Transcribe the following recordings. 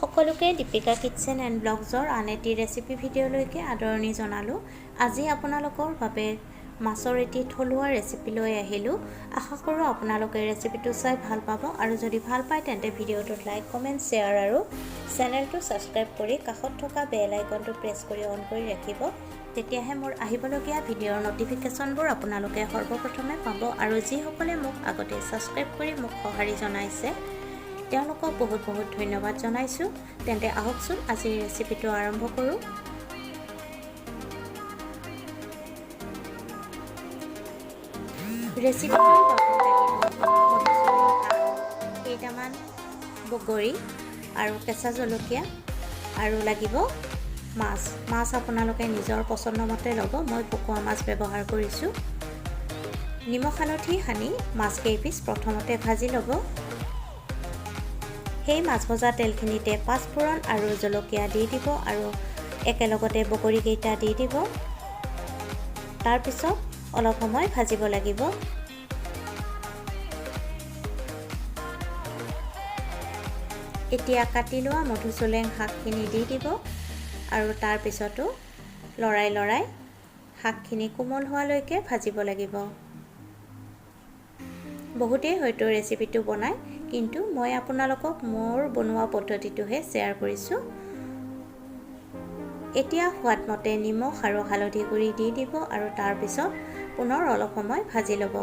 সকলোকে Deepika kitchen and ব্লগছৰ আন এটি ৰেচিপি ভিডিঅ'লৈকে আদৰণি জনালোঁ। আজি আপোনালোকৰ বাবে মাছৰ এটি থলুৱা ৰেচিপি লৈ আহিলোঁ। আশা কৰোঁ আপোনালোকে ৰেচিপিটো চাই ভাল পাব আৰু যদি ভাল পায় তেন্তে ভিডিঅ'টোত লাইক, কমেণ্ট, শ্বেয়াৰ আৰু চেনেলটো ছাবস্ক্ৰাইব কৰি কাষত থকা বেল আইকনটো প্ৰেছ কৰি অন কৰি ৰাখিব। তেতিয়াহে মোৰ আহিবলগীয়া ভিডিঅ'ৰ নটিফিকেশ্যনবোৰ আপোনালোকে সৰ্বপ্ৰথমে পাব আৰু যিসকলে মোক আগতে ছাবস্ক্ৰাইব কৰি মোক সঁহাৰি জনাইছে তেওঁলোকক বহুত বহুত ধন্যবাদ জনাইছোঁ। তেন্তে আহকচোন আজিৰ ৰেচিপিটো আৰম্ভ কৰোঁ। ৰেচিপিটোৰ বাবে লাগিব কেইটামান বগৰী আৰু কেঁচা জলকীয়া আৰু লাগিব মাছ আপোনালোকে নিজৰ পচন্দ মতে ল'ব। মই পকোৱা মাছ ব্যৱহাৰ কৰিছোঁ। নিমখ হালধি সানি মাছ কেইপিচ প্ৰথমতে ভাজি ল'ব। সেই মাছ ভজা তেলখিনিতে পাঁচফোৰণ আৰু জলকীয়া দি দিব আৰু একেলগতে বগৰীকেইটা দি দিব। তাৰপিছত অলপ সময় ভাজিব লাগিব। এতিয়া কাটি লোৱা মধুচোলেং শাকখিনি দি দিব আৰু তাৰপিছতো লৰাই শাকখিনি কোমল হোৱালৈকে ভাজিব লাগিব। বহুতেই হয়তো ৰেচিপিটো বনায়, কিন্তু মই আপোনালোকক মোৰ বনোৱা পদ্ধতিটোহে শ্বেয়াৰ কৰিছোঁ। এতিয়া সোৱাদমতে নিমখ আৰু হালধি গুড়ি দি দিব আৰু তাৰপিছত পুনৰ অলপ সময় ভাজি ল'ব।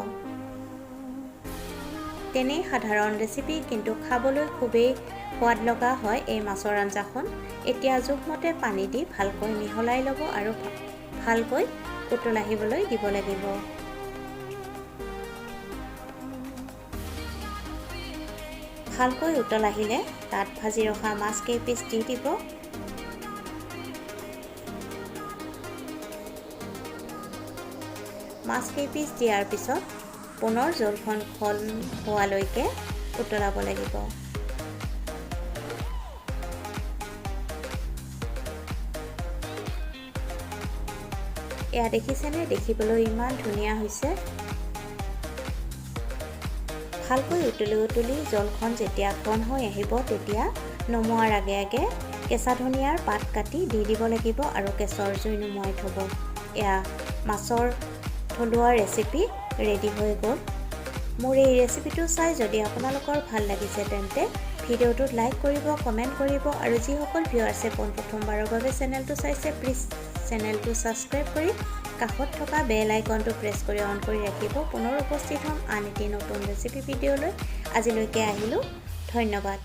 তেনেই সাধাৰণ ৰেচিপি, কিন্তু খাবলৈ খুবেই সোৱাদ লগা হয় এই মাছৰ আঞ্জাখন। এতিয়া জোখমতে পানী দি ভালকৈ মিহলাই ল'ব আৰু ভালকৈ উতল আহিবলৈ দিব লাগিব। ভালকৈ উতল আহিলে তাত ভাজি ৰখা মাছ কেইপিচ দি দিব। মাছ কেইপিচ দিয়াৰ পিছত পুনৰ জলখন ঘন হোৱালৈকে উতলাব লাগিব। এয়া দেখিছেনে? দেখিবলৈ ইমান ধুনীয়া হৈছে। ভালকৈ উতলি জলখন যেতিয়া ঘন হৈ আহিব তেতিয়া নমোৱাৰ আগে আগে কেঁচা ধনিয়াৰ পাত কাটি দি দিব লাগিব আৰু গেছৰ জুই নুমুৱাই থ'ব। এয়া মাছৰ থলুৱা ৰেচিপি ৰেডি হৈ গ'ল। মোৰ এই ৰেচিপিটো চাই যদি আপোনালোকৰ ভাল লাগিছে তেন্তে ভিডিঅ'টোত লাইক কৰিব, কমেণ্ট কৰিব আৰু যিসকল ভিউৱাৰ্ছে প্ৰথমবাৰৰ বাবে চেনেলটো চাইছে প্লিজ চেনেলটো ছাবস্ক্ৰাইব কৰি কাষত থকা বেল আইকনটো প্ৰেছ কৰি অন কৰি ৰাখিব। পুনৰ উপস্থিত হ'ম আন এটি নতুন ৰেচিপি ভিডিঅ'লৈ। আজিলৈকে আহিলোঁ। ধন্যবাদ।